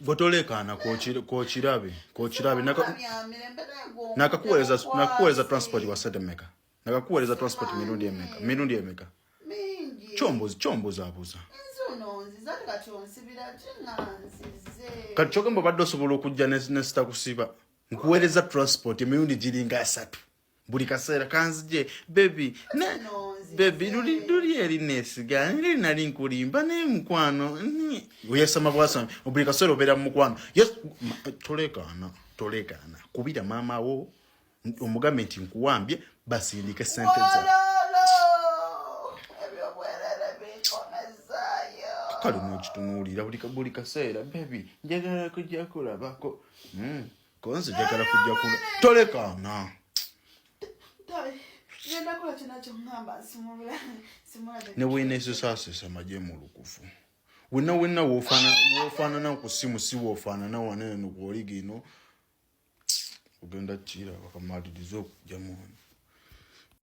Gotolekana kochirabe nakakuweleza transport wa sedemeka nakakuweleza transport mirundi emeka chombo zabuza kati chokambo badde osobola okujja nesita kusiba nkuweereza transport emirundi giringa 3 buli kaseera kanzije baby luli eri nesiga nali nkulimba naye mukwano oyesama bwasama buli kaseera obeera mu mukwano yes tolekana kubira maama wo omugambe nti nkuwambye basindike sente za kali n'ekitunuulira buli kaseera baby njagala kujja kulabako konse njagala kujja kulaba tolekana ne wenesesasesa maje mu lukufu wenna wofaanana ku simu si wofaanana wanene n'okuoligino ogenda kira bakamaliriza okujja muno